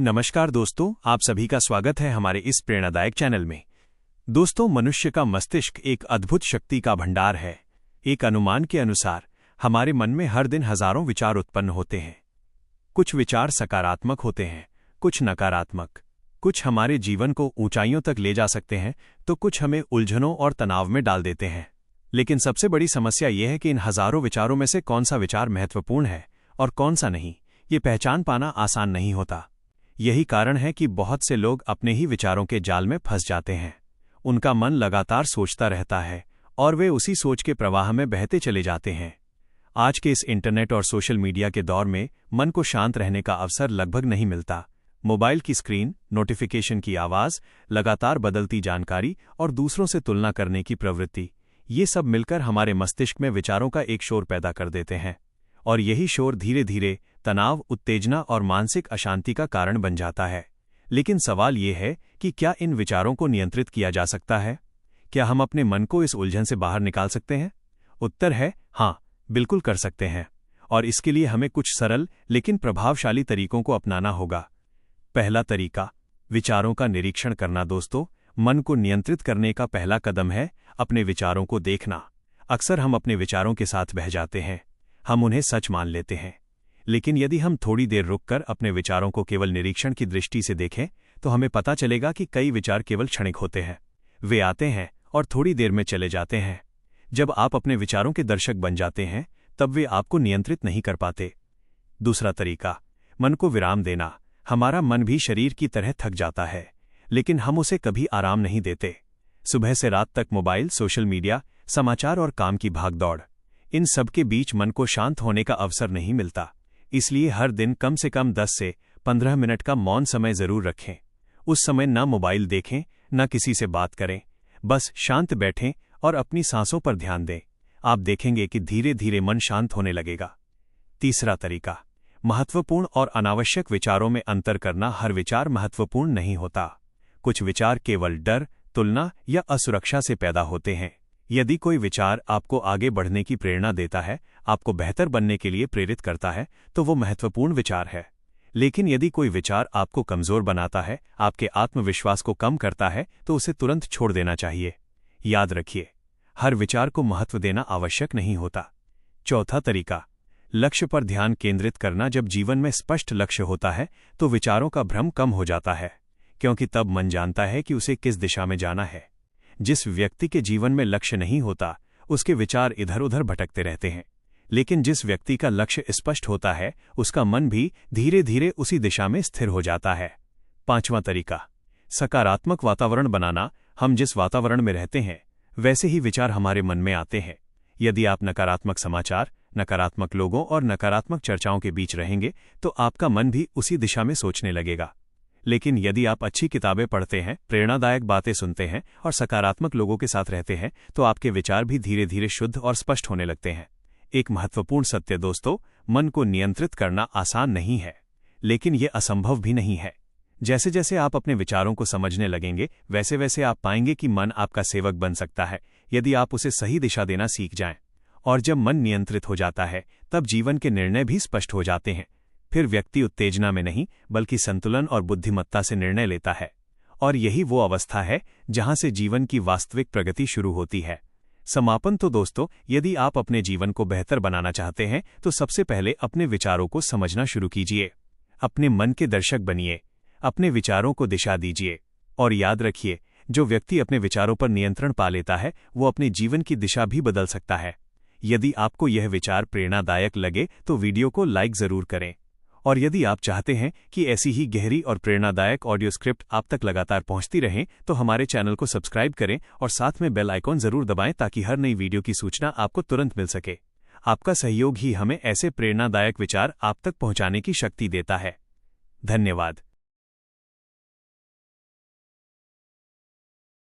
नमस्कार दोस्तों, आप सभी का स्वागत है हमारे इस प्रेरणादायक चैनल में। दोस्तों, मनुष्य का मस्तिष्क एक अद्भुत शक्ति का भंडार है। एक अनुमान के अनुसार हमारे मन में हर दिन हजारों विचार उत्पन्न होते हैं। कुछ विचार सकारात्मक होते हैं, कुछ नकारात्मक। कुछ हमारे जीवन को ऊंचाइयों तक ले जा सकते हैं, तो कुछ हमें उलझनों और तनाव में डाल देते हैं। लेकिन सबसे बड़ी समस्या यह है कि इन हजारों विचारों में से कौन सा विचार महत्वपूर्ण है और कौन सा नहीं, ये पहचान पाना आसान नहीं होता। यही कारण है कि बहुत से लोग अपने ही विचारों के जाल में फंस जाते हैं। उनका मन लगातार सोचता रहता है और वे उसी सोच के प्रवाह में बहते चले जाते हैं। आज के इस इंटरनेट और सोशल मीडिया के दौर में मन को शांत रहने का अवसर लगभग नहीं मिलता। मोबाइल की स्क्रीन, नोटिफिकेशन की आवाज, लगातार बदलती जानकारी और दूसरों से तुलना करने की प्रवृत्ति, ये सब मिलकर हमारे मस्तिष्क में विचारों का एक शोर पैदा कर देते हैं। और यही शोर धीरे धीरे तनाव, उत्तेजना और मानसिक अशांति का कारण बन जाता है। लेकिन सवाल ये है कि क्या इन विचारों को नियंत्रित किया जा सकता है? क्या हम अपने मन को इस उलझन से बाहर निकाल सकते हैं? उत्तर है हाँ, बिल्कुल कर सकते हैं। और इसके लिए हमें कुछ सरल लेकिन प्रभावशाली तरीकों को अपनाना होगा। पहला तरीका, विचारों का निरीक्षण करना। दोस्तों, मन को नियंत्रित करने का पहला कदम है अपने विचारों को देखना। अक्सर हम अपने विचारों के साथ बह जाते हैं, हम उन्हें सच मान लेते हैं। लेकिन यदि हम थोड़ी देर रुककर अपने विचारों को केवल निरीक्षण की दृष्टि से देखें, तो हमें पता चलेगा कि कई विचार केवल क्षणिक होते हैं। वे आते हैं और थोड़ी देर में चले जाते हैं। जब आप अपने विचारों के दर्शक बन जाते हैं, तब वे आपको नियंत्रित नहीं कर पाते। दूसरा तरीका, मन को विराम देना। हमारा मन भी शरीर की तरह थक जाता है, लेकिन हम उसे कभी आराम नहीं देते। सुबह से रात तक मोबाइल, सोशल मीडिया, समाचार और काम की भागदौड़, इन सब के बीच मन को शांत होने का अवसर नहीं मिलता। इसलिए हर दिन कम से कम 10 से 15 मिनट का मौन समय जरूर रखें। उस समय न मोबाइल देखें, न किसी से बात करें, बस शांत बैठें और अपनी सांसों पर ध्यान दें। आप देखेंगे कि धीरे धीरे मन शांत होने लगेगा। तीसरा तरीका, महत्वपूर्ण और अनावश्यक विचारों में अंतर करना। हर विचार महत्वपूर्ण नहीं होता। कुछ विचार केवल डर, तुलना या असुरक्षा से पैदा होते हैं। यदि कोई विचार आपको आगे बढ़ने की प्रेरणा देता है, आपको बेहतर बनने के लिए प्रेरित करता है, तो वो महत्वपूर्ण विचार है। लेकिन यदि कोई विचार आपको कमजोर बनाता है, आपके आत्मविश्वास को कम करता है, तो उसे तुरंत छोड़ देना चाहिए। याद रखिए, हर विचार को महत्व देना आवश्यक नहीं होता। चौथा तरीका, लक्ष्य पर ध्यान केंद्रित करना। जब जीवन में स्पष्ट लक्ष्य होता है, तो विचारों का भ्रम कम हो जाता है, क्योंकि तब मन जानता है कि उसे किस दिशा में जाना है। जिस व्यक्ति के जीवन में लक्ष्य नहीं होता, उसके विचार इधर उधर भटकते रहते हैं। लेकिन जिस व्यक्ति का लक्ष्य स्पष्ट होता है, उसका मन भी धीरे धीरे उसी दिशा में स्थिर हो जाता है। पांचवां तरीका, सकारात्मक वातावरण बनाना। हम जिस वातावरण में रहते हैं, वैसे ही विचार हमारे मन में आते हैं। यदि आप नकारात्मक समाचार, नकारात्मक लोगों और नकारात्मक चर्चाओं के बीच रहेंगे, तो आपका मन भी उसी दिशा में सोचने लगेगा। लेकिन यदि आप अच्छी किताबें पढ़ते हैं, प्रेरणादायक बातें सुनते हैं और सकारात्मक लोगों के साथ रहते हैं, तो आपके विचार भी धीरे धीरे शुद्ध और स्पष्ट होने लगते हैं। एक महत्वपूर्ण सत्य दोस्तों, मन को नियंत्रित करना आसान नहीं है, लेकिन यह असंभव भी नहीं है। जैसे जैसे आप अपने विचारों को समझने लगेंगे, वैसे वैसे आप पाएंगे कि मन आपका सेवक बन सकता है, यदि आप उसे सही दिशा देना सीख जाएं। और जब मन नियंत्रित हो जाता है, तब जीवन के निर्णय भी स्पष्ट हो जाते हैं। फिर व्यक्ति उत्तेजना में नहीं, बल्कि संतुलन और बुद्धिमत्ता से निर्णय लेता है। और यही वो अवस्था है जहां से जीवन की वास्तविक प्रगति शुरू होती है। समापन तो दोस्तों, यदि आप अपने जीवन को बेहतर बनाना चाहते हैं, तो सबसे पहले अपने विचारों को समझना शुरू कीजिए। अपने मन के दर्शक बनिए, अपने विचारों को दिशा दीजिए। और याद रखिए, जो व्यक्ति अपने विचारों पर नियंत्रण पा लेता है, वो अपने जीवन की दिशा भी बदल सकता है। यदि आपको यह विचार प्रेरणादायक लगे, तो वीडियो को लाइक जरूर करें। और यदि आप चाहते हैं कि ऐसी ही गहरी और प्रेरणादायक ऑडियो स्क्रिप्ट आप तक लगातार पहुंचती रहें, तो हमारे चैनल को सब्सक्राइब करें और साथ में बेल आइकॉन जरूर दबाएं, ताकि हर नई वीडियो की सूचना आपको तुरंत मिल सके। आपका सहयोग ही हमें ऐसे प्रेरणादायक विचार आप तक पहुंचाने की शक्ति देता है। धन्यवाद।